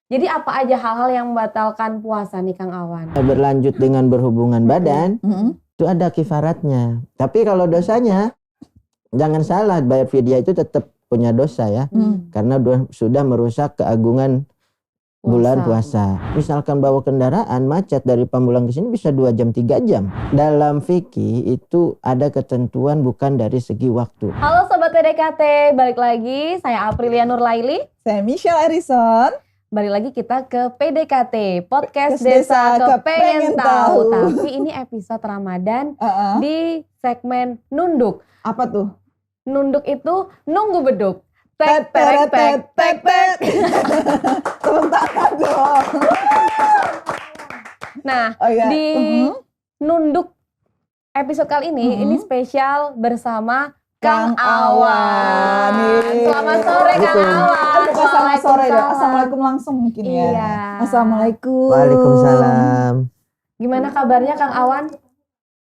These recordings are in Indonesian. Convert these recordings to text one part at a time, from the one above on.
Jadi apa aja hal-hal yang membatalkan puasa nih Kang Awan? Berlanjut dengan berhubungan badan, itu ada kifaratnya. Tapi kalau dosanya, jangan salah, bayar fidyah itu tetap punya dosa ya. Karena sudah merusak keagungan bulan puasa. Misalkan bawa kendaraan macet dari Pamulang ke sini bisa 2 jam 3 jam. Dalam fikih itu ada ketentuan bukan dari segi waktu. Halo Sobat PDKT, balik lagi. Saya Aprilia Nurlaili. Saya Michelle Erison. Balik lagi kita ke PDKT, Podcast Desa Kepengen Tahu. Tapi ini episode Ramadan di segmen Nunduk. Apa tuh? Nunduk itu nunggu beduk. Tek, tek, tek, tek, tek. Tepuk tangan dong. Nah, di Nunduk episode kali ini spesial bersama Kang Awan. Selamat sore Kang Awan. Bukan selamat sore dong. Assalamualaikum langsung mungkin ya. Iya. Assalamualaikum. Waalaikumsalam. Gimana kabarnya Kang Awan?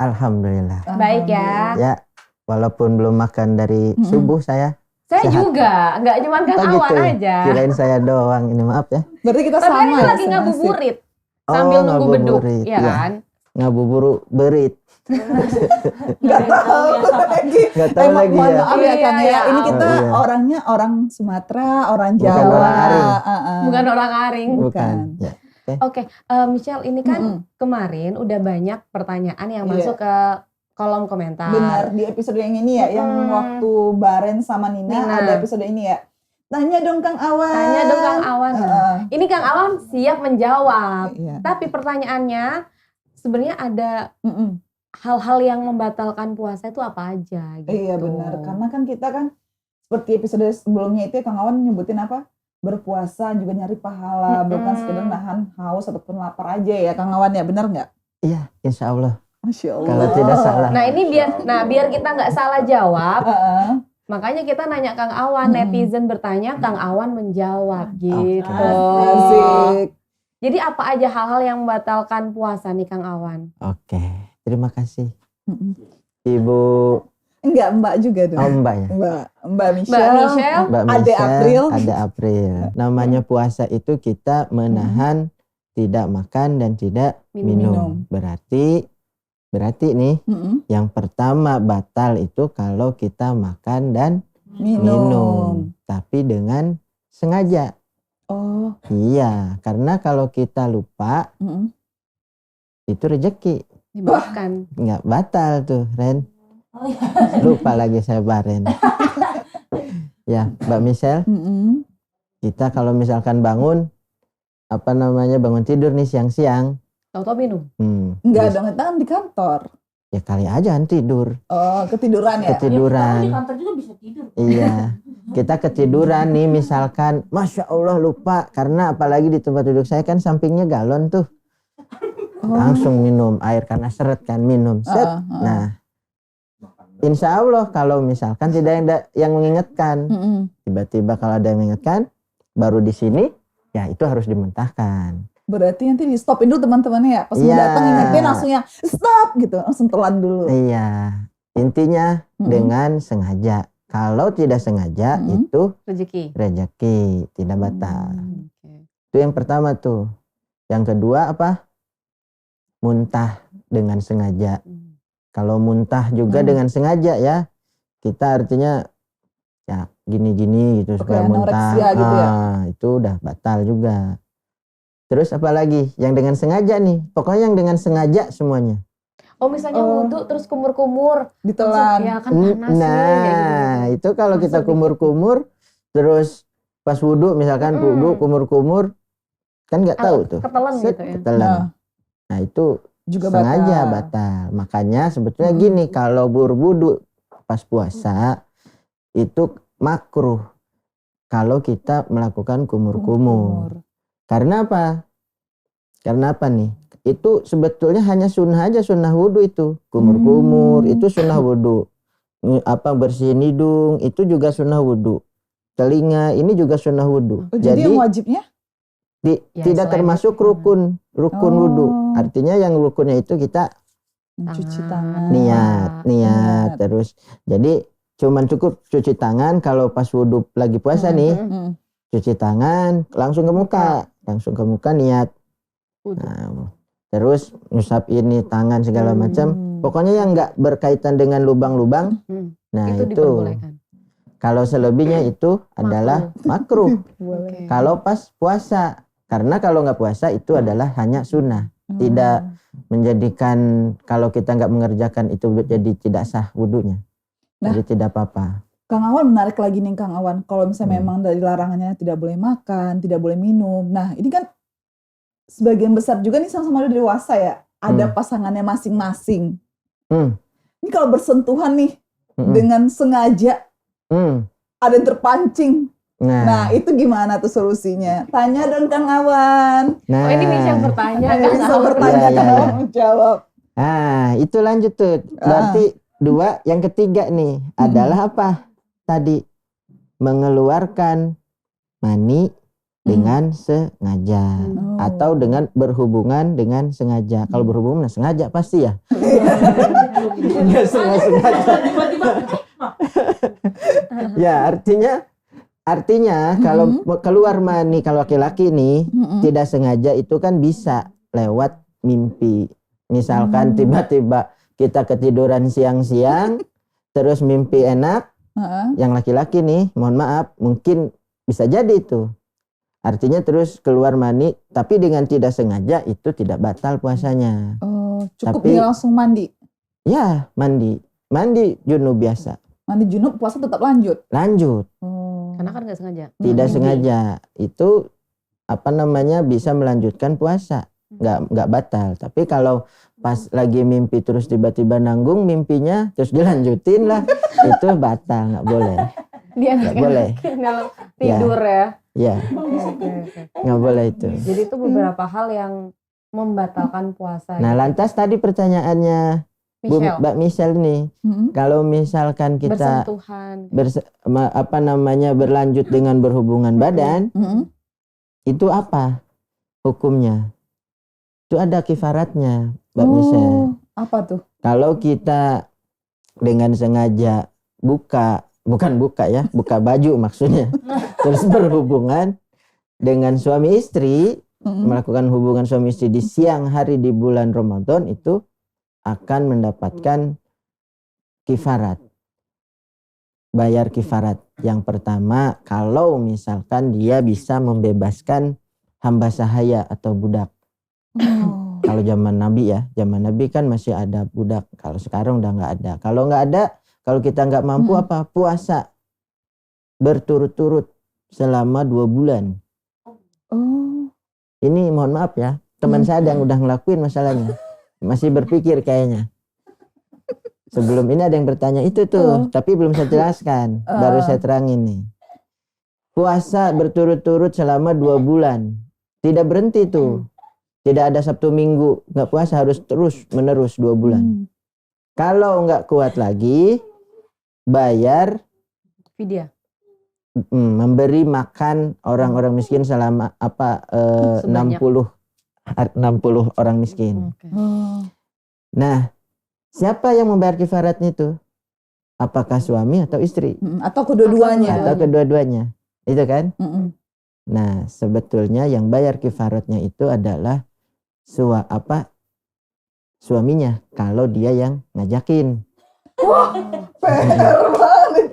Alhamdulillah. Baik ya. Ya, walaupun belum makan dari subuh saya. Saya sehat. Juga, nggak cuma Kang Awan gitu. aja. Kirain saya doang, ini maaf ya. Berarti kita Tapi sama ini ya. lagi ngabuburit sambil nunggu beduk, ya kan? Ngabuburu berit. Nggak tahu lagi. Nggak tahu Emang lagi mohon ya. maaf ya Kang ya. Ini kita Oh, iya. orangnya orang Sumatera, orang Bukan Jawa. orang Aring. Bukan orang Aring. Bukan. Ya. Oke, Michelle, ini kan kemarin udah banyak pertanyaan yang masuk ke kolom komentar. Benar, di episode yang ini ya, yang waktu Baren sama Nina ada episode ini ya. Tanya dong Kang Awan. Tanya dong Kang Awan. Ini Kang Awan siap menjawab. Iya. Tapi pertanyaannya sebenarnya ada hal-hal yang membatalkan puasa itu apa aja gitu. Iya benar, karena kan kita kan seperti episode sebelumnya itu ya, Kang Awan nyebutin apa? Berpuasa juga nyari pahala, bukan sekedar nahan haus ataupun lapar aja ya Kang Awan ya, benar nggak? Iya, insya Allah. Masya Allah. Kalau tidak salah. Nah ini biar kita nggak salah jawab, makanya kita nanya Kang Awan, netizen bertanya, Kang Awan menjawab gitu. Asik. Jadi apa aja hal-hal yang membatalkan puasa nih Kang Awan? Oke, terima kasih. Ibu. Enggak, Mbak juga dong. Oh, Mbak ya. Mbak Michelle. Mbak Ade Michelle, April. Ade April. Namanya puasa itu kita menahan tidak makan dan tidak minum. Berarti nih, yang pertama batal itu kalau kita makan dan minum. Tapi dengan sengaja. Oh. Iya, karena kalau kita lupa, itu rezeki. Dimaafkan. Nggak batal tuh, Ren. Lupa lagi saya Baren. Ya, Mbak Michelle, kita kalau misalkan bangun, bangun tidur nih siang-siang. Tahu-tahu minum? Enggak dong, kita kan di kantor. Ya kali aja tidur. Oh, ketiduran ya? Ketiduran. Di kantor juga bisa tidur. Iya. Kita ketiduran nih misalkan, Masya Allah lupa. Karena apalagi di tempat duduk saya kan sampingnya galon tuh. Langsung minum air karena seret kan minum. Set. Nah, insya Allah kalau misalkan tidak ada yang mengingatkan. Tiba-tiba kalau ada yang mengingatkan, baru di sini, ya itu harus dimuntahkan. Berarti nanti di stopin dulu teman-temannya ya. Pas mau datang ingetin langsung ya stop gitu. Langsung telan dulu. Iya. Intinya dengan sengaja. Kalau tidak sengaja itu rezeki. Tidak batal. Itu yang pertama tuh. Yang kedua apa? Muntah dengan sengaja. Kalau muntah juga dengan sengaja ya. Kita artinya ya gini-gini gitu supaya muntah. Gitu ya? Itu udah batal juga. Terus apalagi yang dengan sengaja nih, pokoknya yang dengan sengaja semuanya. Oh misalnya wudhu terus kumur-kumur, ditelan. Ya kan panas. Nah itu kalau kita kumur-kumur, terus pas wudhu misalkan wudhu kumur-kumur, kan nggak tahu tuh. Ketelan gitu ya. Ketelan. Nah itu juga sengaja batal. Makanya sebetulnya gini, kalau berwudhu pas puasa itu makruh kalau kita melakukan kumur-kumur. Karena apa? Karena apa nih? Itu sebetulnya hanya sunnah aja, sunnah wudhu itu. Kumur-kumur itu sunnah wudhu. Bersihin hidung itu juga sunnah wudhu. Telinga ini juga sunnah wudhu. Jadi yang wajibnya? Tidak termasuk rukun wudhu. Artinya yang rukunnya itu kita cuci tangan. Niat. Terus jadi cuman cukup cuci tangan kalau pas wudhu lagi puasa nih. Cuci tangan langsung ke muka. langsung ke muka niat. Nah, terus ngusap ini tangan segala macam. Pokoknya yang nggak berkaitan dengan lubang-lubang. Nah itu diperbolehkan. Kalau selebihnya itu adalah makruh. Okay. Kalau pas puasa, karena kalau nggak puasa itu adalah hanya sunnah. Tidak menjadikan kalau kita nggak mengerjakan itu jadi tidak sah wudunya. Jadi tidak apa-apa. Kang Awan menarik lagi nih Kang Awan. Kalau misalnya memang dari larangannya tidak boleh makan, tidak boleh minum. Nah ini kan sebagian besar juga nih sama-sama udah dewasa ya. Ada pasangannya masing-masing. Ini kalau bersentuhan nih dengan sengaja, ada yang terpancing. Nah itu gimana tuh solusinya? Tanya dong Kang Awan. Oh ini bisa bertanya. Bisa bertanya, Kang Awan menjawab. Nah itu lanjut tuh. Berarti dua, yang ketiga nih adalah apa? Tadi mengeluarkan mani dengan sengaja atau dengan berhubungan dengan sengaja. Kalau berhubungan sengaja pasti ya. Enggak sengaja. Ya artinya kalau keluar mani kalau laki-laki nih tidak sengaja itu kan bisa lewat mimpi. Misalkan tiba-tiba kita ketiduran siang-siang terus mimpi enak. Yang laki-laki nih mohon maaf mungkin bisa jadi itu. Artinya terus keluar mani, tapi dengan tidak sengaja itu tidak batal puasanya. Oh, cukup dia langsung mandi? Ya, mandi junub biasa. Mandi junub puasa tetap lanjut? Lanjut. Karena kan nggak sengaja. Tidak sengaja, itu bisa melanjutkan puasa, nggak batal. Tapi kalau pas lagi mimpi terus tiba-tiba nanggung mimpinya, terus dilanjutin lah, itu batal, nggak boleh. Dia nggak boleh. Tidur ya. Ya, nggak boleh itu. Jadi itu beberapa hal yang membatalkan puasa. Nah, lantas tadi pertanyaannya Mbak Michelle nih, kalau misalkan kita berlanjut dengan berhubungan badan, itu apa hukumnya? Itu ada kifaratnya, Mbak Michelle. Apa tuh? Kalau kita dengan sengaja buka baju maksudnya. Terus berhubungan dengan suami istri, melakukan hubungan suami istri di siang hari di bulan Ramadan itu akan mendapatkan kifarat. Bayar kifarat. Yang pertama, kalau misalkan dia bisa membebaskan hamba sahaya atau budak. Kalau zaman Nabi ya, zaman Nabi kan masih ada budak. Kalau sekarang udah nggak ada. Kalau nggak ada, kalau kita nggak mampu puasa berturut-turut selama 2 bulan. Ini mohon maaf ya, teman saya ada yang udah ngelakuin masalahnya. Masih berpikir kayaknya. Sebelum ini ada yang bertanya itu tuh, tapi belum saya jelaskan. Baru saya terangin nih. Puasa berturut-turut selama 2 bulan. Tidak berhenti tuh. Tidak ada Sabtu Minggu, nggak puasa, harus terus menerus 2 bulan. Kalau nggak kuat lagi, bayar fidyah. Memberi makan orang-orang miskin selama 60 orang miskin. Nah, siapa yang membayar kifaratnya itu? Apakah suami atau istri? Atau kedua-duanya? Atau kedua-duanya. Itu kan? Nah, sebetulnya yang bayar kifaratnya itu adalah suaminya, kalau dia yang ngajakin.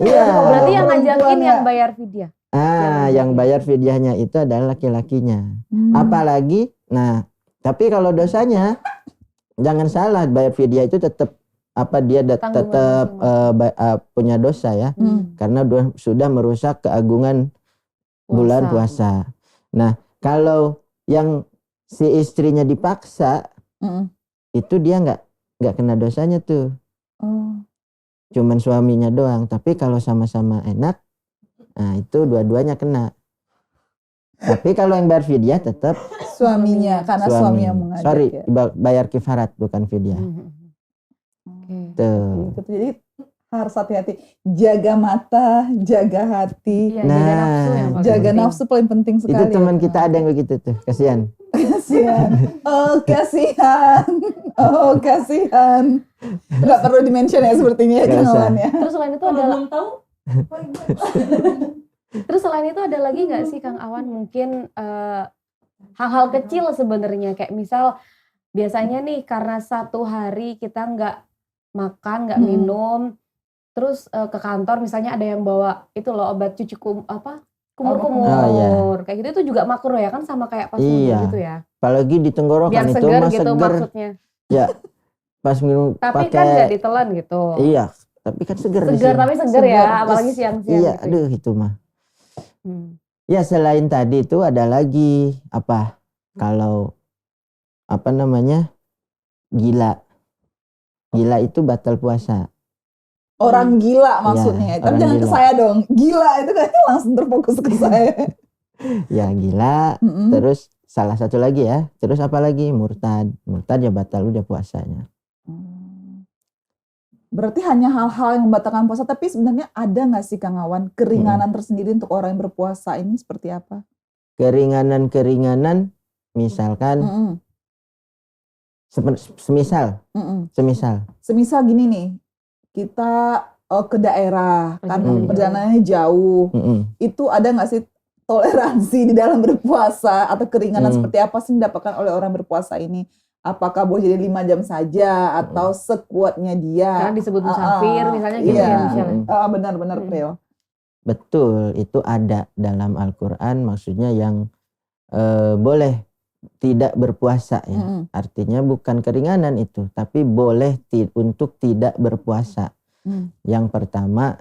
Iya. Berarti yang ngajakin yang bayar fidyah. Yang bayar fidyahnya itu adalah laki-lakinya. Apalagi, tapi kalau dosanya jangan salah, bayar fidyah itu tetap punya dosa ya, karena sudah merusak keagungan bulan puasa. Nah, kalau yang si istrinya dipaksa, itu dia nggak kena dosanya tuh. Cuman suaminya doang. Tapi kalau sama-sama enak, nah itu dua-duanya kena. Tapi kalau yang bayar fidyah tetap suaminya, karena suami yang mengajak. Bayar kifarat bukan fidyah. Tuh. Jadi harus hati-hati, jaga mata, jaga hati, jaga nafsu paling penting sekali. Itu teman kita ada yang begitu tuh, kasihan. Kasihan. Nggak perlu dimention ya sepertinya ya kenalannya. Terus selain itu Terus selain itu ada lagi nggak sih Kang Awan mungkin hal-hal kecil sebenarnya, kayak misal biasanya nih karena satu hari kita nggak makan, nggak minum, terus ke kantor misalnya ada yang bawa itu loh obat cuci kumur-kumur, kayak gitu itu juga makruh ya kan, sama kayak pas wudu gitu ya. Apalagi di tenggorokan biar itu seger mah gitu seger. maksudnya. Ya, pas minum Tapi pakai. kan nggak ditelan gitu. Iya, tapi kan seger di Seger sini. tapi seger ya, apalagi siang-siang Iya, gitu. aduh itu mah. Ya selain tadi itu ada lagi apa? Kalau apa namanya? Gila. Gila itu batal puasa. Orang gila maksudnya. Ya, tapi jangan gila. ke saya dong. Gila itu kayaknya langsung terfokus ke saya. Ya gila. Terus salah satu lagi ya. Terus apa lagi? Murtad. Murtad ya batal udah puasanya. Berarti hanya hal-hal yang membatalkan puasa. Tapi sebenarnya ada nggak sih Kang Awan keringanan tersendiri untuk orang yang berpuasa ini seperti apa? Keringanan misalkan semisal gini nih, kita ke daerah kan perjalanannya jauh, itu ada nggak sih toleransi di dalam berpuasa atau keringanan seperti apa sih yang didapatkan oleh orang berpuasa ini? Apakah boleh jadi 5 jam saja atau sekuatnya dia? Karena disebut musafir misalnya gitu ya misalnya. Benar-benar Pril. Betul, itu ada dalam Al-Quran, maksudnya yang boleh tidak berpuasa ya. Artinya bukan keringanan itu, tapi boleh untuk tidak berpuasa. Yang pertama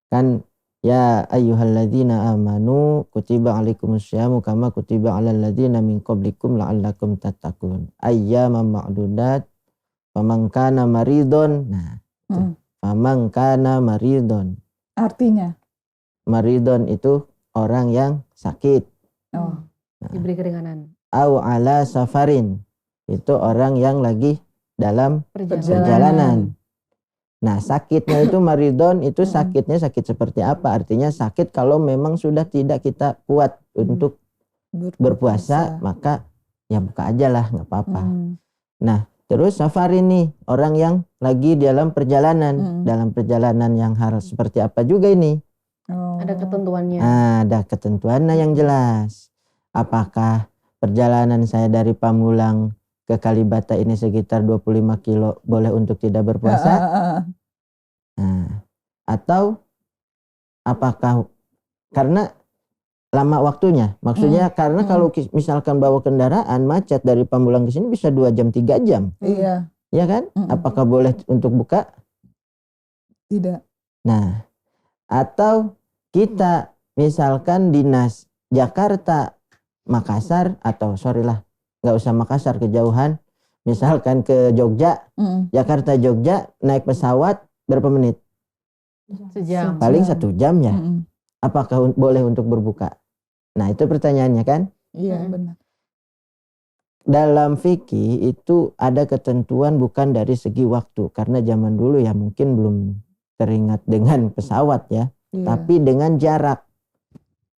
kan ya ayyuhalladzina amanu kutiba alaikumusyamu kama kutiba alal ladzina min qablikum la'allakum tattaqun. Ayyaman ma'dudat faman kana maridun. Nah, faman kana maridun. Artinya maridun itu orang yang sakit. Diberi keringanan. Au ala safarin, itu orang yang lagi dalam perjalanan. Nah sakitnya itu maridon itu sakitnya sakit seperti apa? Artinya sakit kalau memang sudah tidak kita kuat untuk berpuasa, maka ya buka aja lah, nggak apa-apa. Nah terus safarin nih orang yang lagi dalam perjalanan, dalam perjalanan yang harus seperti apa juga ini? Ada ketentuannya. Ada ketentuannya yang jelas. Apakah perjalanan saya dari Pamulang ke Kalibata ini sekitar 25 kilo boleh untuk tidak berpuasa? Nah, atau apakah karena lama waktunya? Maksudnya karena kalau misalkan bawa kendaraan macet dari Pamulang ke sini bisa 2 jam 3 jam. Iya. Ya kan? Apakah boleh untuk buka? Tidak. Nah, atau kita misalkan dinas Jakarta Makassar atau nggak usah Makassar, kejauhan misalkan ke Jogja, Jakarta Jogja naik pesawat berapa menit? Sejam. Paling 1 jam ya. Apakah boleh untuk berbuka? Nah itu pertanyaannya kan? Iya benar. Dalam fikih itu ada ketentuan bukan dari segi waktu, karena zaman dulu ya mungkin belum teringat dengan pesawat ya, tapi dengan jarak.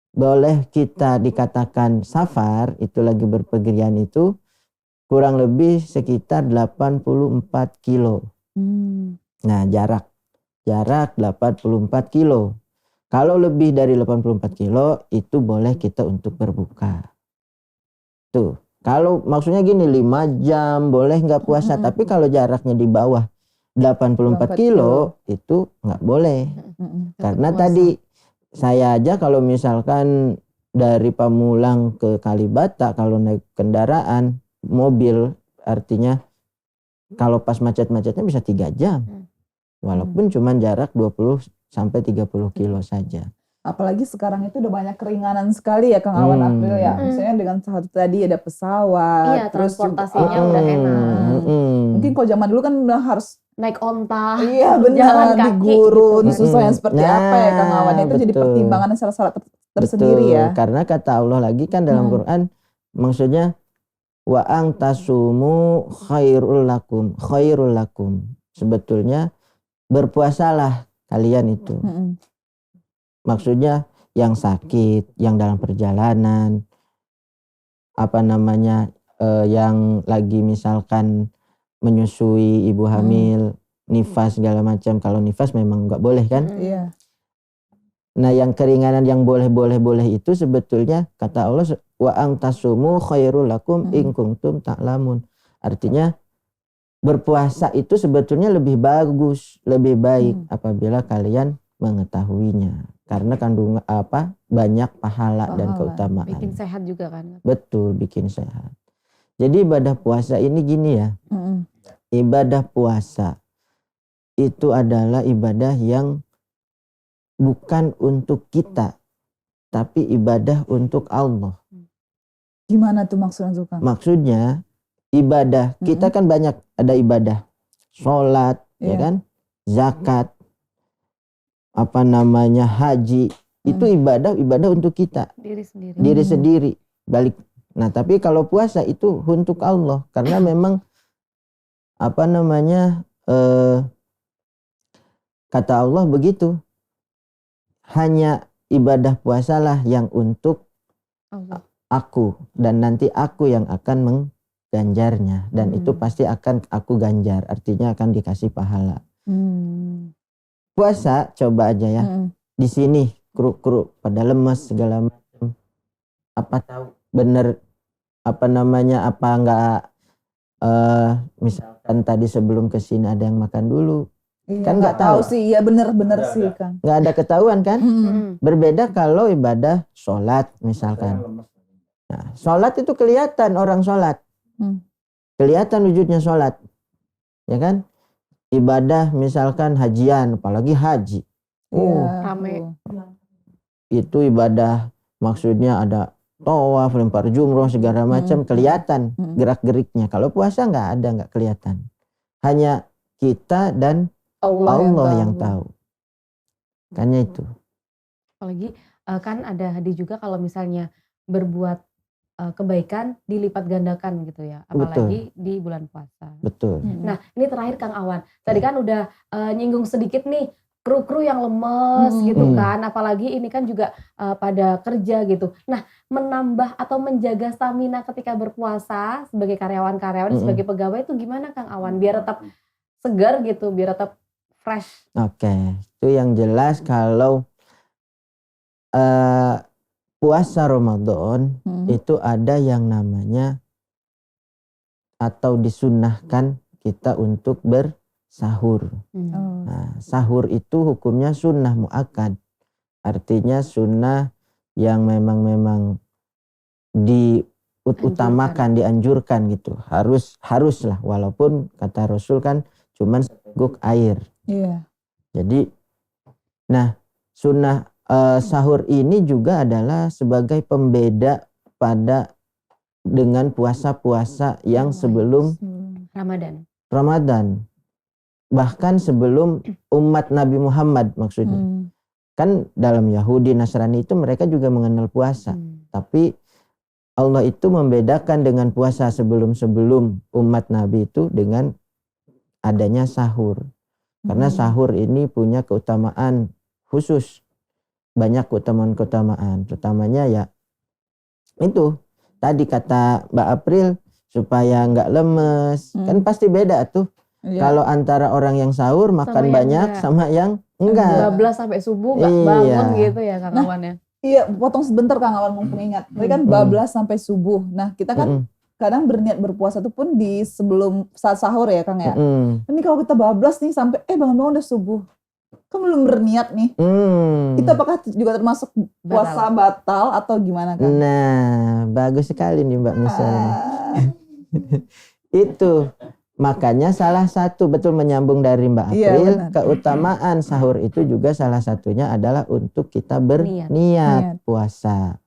Boleh kita dikatakan safar, itu lagi berpergian itu kurang lebih sekitar 84 kilo. Nah jarak 84 kilo. Kalau lebih dari 84 kilo itu boleh kita untuk berbuka. Tuh, kalau maksudnya gini 5 jam boleh nggak puasa, tapi kalau jaraknya di bawah 84 kilo itu nggak boleh. Karena tadi saya aja kalau misalkan dari Pamulang ke Kalibata kalau naik kendaraan mobil, artinya kalau pas macet-macetnya bisa 3 jam. Walaupun cuman jarak 20 sampai 30 kilo saja. Apalagi sekarang itu udah banyak keringanan sekali ya Kang Awan April ya. Misalnya dengan satu tadi ada pesawat. Iya, terus transportasinya udah enak. Mungkin kalau zaman dulu kan udah harus naik onta, iya benar, jalan kaki, di gurun, gitu. susah yang seperti apa ya Kang Awan. Itu jadi pertimbangan salah tersendiri ya. Karena kata Allah lagi kan dalam Quran, maksudnya wa ang tasumu khairul lakum. Sebetulnya berpuasalah kalian itu. Maksudnya yang sakit, yang dalam perjalanan, yang lagi misalkan menyusui ibu hamil, nifas segala macam. Kalau nifas memang nggak boleh kan? Iya. Nah yang keringanan yang boleh itu sebetulnya kata Allah wa antasumu khairul lakum in kuntum ta'lamun. Artinya berpuasa itu sebetulnya lebih bagus, lebih baik apabila kalian mengetahuinya. Karena kandungan banyak pahala dan keutamaan. Bikin sehat juga kan. Betul, bikin sehat. Jadi ibadah puasa ini gini ya. Ibadah puasa itu adalah ibadah yang bukan untuk kita, tapi ibadah untuk Allah. Gimana tuh maksudnya tuh, Kang? Maksudnya ibadah, kita kan banyak ada ibadah. Sholat, ya kan? Zakat, haji. Itu ibadah untuk kita. Diri sendiri. Balik. Nah, tapi kalau puasa itu untuk Allah. Karena memang kata Allah begitu. Hanya ibadah puasalah yang untuk Allah. Aku. Dan nanti aku yang akan mengganjarnya. Dan itu pasti akan aku ganjar. Artinya akan dikasih pahala. Puasa coba aja ya. Di sini kru pada lemes segala macam. Apa tahu bener apa enggak misalkan tadi sebelum kesini ada yang makan dulu. Iya, kan nggak tahu sih. Iya bener sih, Kang. Nggak ada ketahuan kan. Berbeda kalau ibadah sholat misalkan. Nah, sholat itu kelihatan orang sholat. Kelihatan wujudnya sholat. Ya kan. Ibadah misalkan hajian, apalagi haji. Rame. Itu ibadah maksudnya ada tawaf, lempar jumroh segala macam, kelihatan gerak-geriknya. Kalau puasa nggak kelihatan. Hanya kita dan Allah yang tahu. Makanya itu. Apalagi kan ada hadis juga kalau misalnya berbuat kebaikan dilipat gandakan gitu ya. Apalagi di bulan puasa. Betul. Nah ini terakhir Kang Awan. Tadi kan udah nyinggung sedikit nih kru-kru yang lemes gitu kan. Apalagi ini kan juga pada kerja gitu. Nah menambah atau menjaga stamina ketika berpuasa sebagai karyawan-karyawan, sebagai pegawai itu gimana Kang Awan? Biar tetap segar gitu, biar tetap fresh. Oke. Itu yang jelas kalau puasa Ramadan itu ada yang namanya atau disunnahkan kita untuk bersahur. Nah, sahur itu hukumnya sunnah muakkad. Artinya sunnah yang memang diutamakan, dianjurkan gitu. Haruslah walaupun kata Rasul kan cuman seteguk air. Iya. Jadi sunnah sahur ini juga adalah sebagai pembeda dengan puasa-puasa yang sebelum Ramadan. Bahkan sebelum umat Nabi Muhammad maksudnya. Kan dalam Yahudi, Nasrani itu mereka juga mengenal puasa. Tapi Allah itu membedakan dengan puasa sebelum umat Nabi itu dengan adanya sahur. Karena sahur ini punya keutamaan khusus. Banyak keutamaan. Terutamanya ya itu tadi kata Mbak April supaya nggak lemes. Kan pasti beda tuh. Kalau antara orang yang sahur makan sama banyak sama yang enggak. Bablas sampai subuh nggak bangun gitu ya Kang Awan ya. Iya, potong sebentar Kang Awan mumpung ingat. Tadi kan bablas sampai subuh. Nah, kita kan kadang berniat berpuasa itu pun di sebelum saat sahur ya Kang ya. Ini kalau kita bablas nih sampai bangun-bangun udah subuh. Kan belum berniat nih. Itu apakah juga termasuk puasa batal atau gimana Kang? Nah, bagus sekali nih Mbak misalnya. Itu makanya salah satu betul menyambung dari Mbak April, keutamaan sahur itu juga salah satunya adalah untuk kita berniat puasa.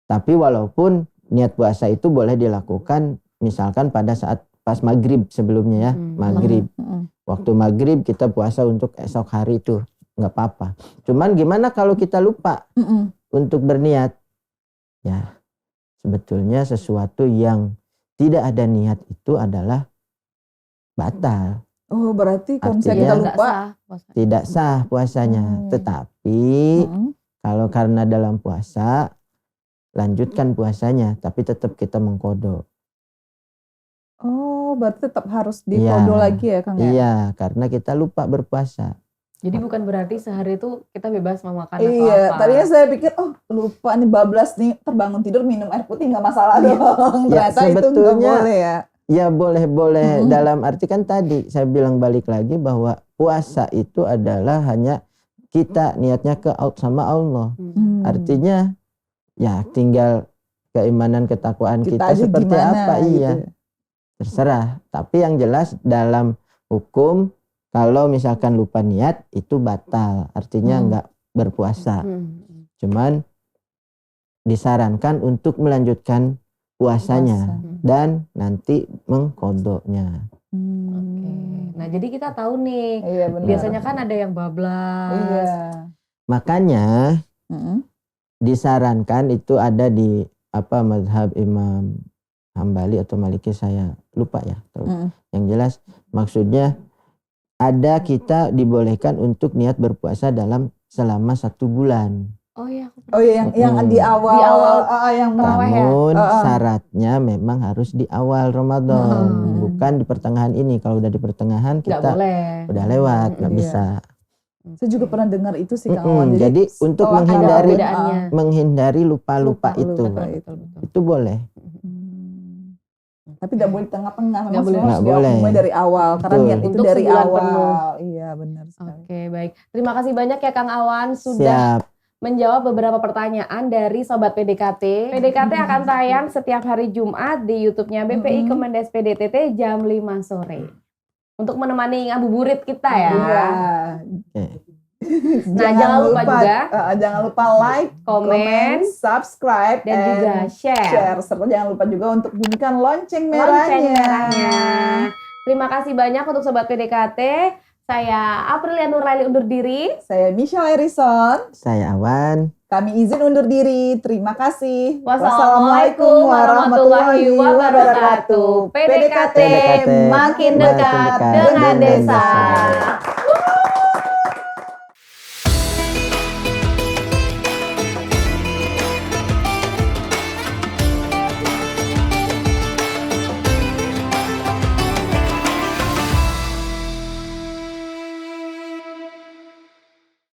Tapi walaupun niat puasa itu boleh dilakukan misalkan pada saat pas maghrib sebelumnya ya, maghrib. Waktu maghrib kita puasa untuk esok hari itu nggak apa-apa. Cuman gimana kalau kita lupa untuk berniat? Ya sebetulnya sesuatu yang tidak ada niat itu adalah batal. Oh berarti kalau misalnya kita lupa tidak sah puasanya. Tetapi kalau karena dalam puasa lanjutkan puasanya, tapi tetap kita mengqadha. Oh berarti tetap harus diqadha lagi ya Kang ya? Iya, karena kita lupa berpuasa. Jadi bukan berarti sehari itu kita bebas mau makan atau Iya, apa. tadinya saya pikir lupa nih bablas nih, terbangun tidur minum air putih nggak masalah dong. Ya, Ternyata itu nggak sebetulnya boleh ya. Ya boleh-boleh, dalam arti kan tadi saya bilang balik lagi bahwa puasa itu adalah hanya kita niatnya sama Allah. Artinya ya tinggal keimanan ketakwaan kita aja seperti gimana, apa, gitu. iya terserah. Tapi yang jelas dalam hukum kalau misalkan lupa niat itu batal, artinya nggak berpuasa. Cuman disarankan untuk melanjutkan puasanya dan nanti mengkodoknya. Oke. Nah jadi kita tahu nih, Iya, benar. biasanya kan ada yang bablas. Iya. Makanya disarankan itu ada di mazhab Imam Hambali atau Maliki, saya lupa ya. Yang jelas maksudnya ada kita dibolehkan untuk niat berpuasa selama 1 bulan. Oh iya. Yang di awal, yang namun syaratnya memang harus di awal Ramadan, bukan di pertengahan ini. Kalau udah di pertengahan kita udah lewat, nggak bisa. Saya juga pernah dengar itu sih Kang Awan. Jadi untuk menghindari lupa-lupa itu boleh. Tapi nggak boleh di tengah-tengah, nggak boleh. Mulai dari awal, karena niat itu Untuk dari sebulan awal. penuh. Iya benar sekali. Oke, baik. Terima kasih banyak ya Kang Awan sudah menjawab beberapa pertanyaan dari Sobat PDKT. PDKT akan tayang setiap hari Jumat di YouTube-nya BPI Kemendes PDTT jam 5 sore. Untuk menemani ngabuburit kita ya. Iya. Nah, jangan lupa juga jangan lupa like, komen, subscribe, dan juga share. Serta jangan lupa juga untuk bunyikan lonceng merahnya. Terima kasih banyak untuk Sobat PDKT. Saya Aprilia Nurlaili undur diri. Saya Michelle Harrison. Saya Awan. Kami izin undur diri. Terima kasih. Wassalamualaikum warahmatullahi wabarakatuh. PDKT makin dekat dengan desa.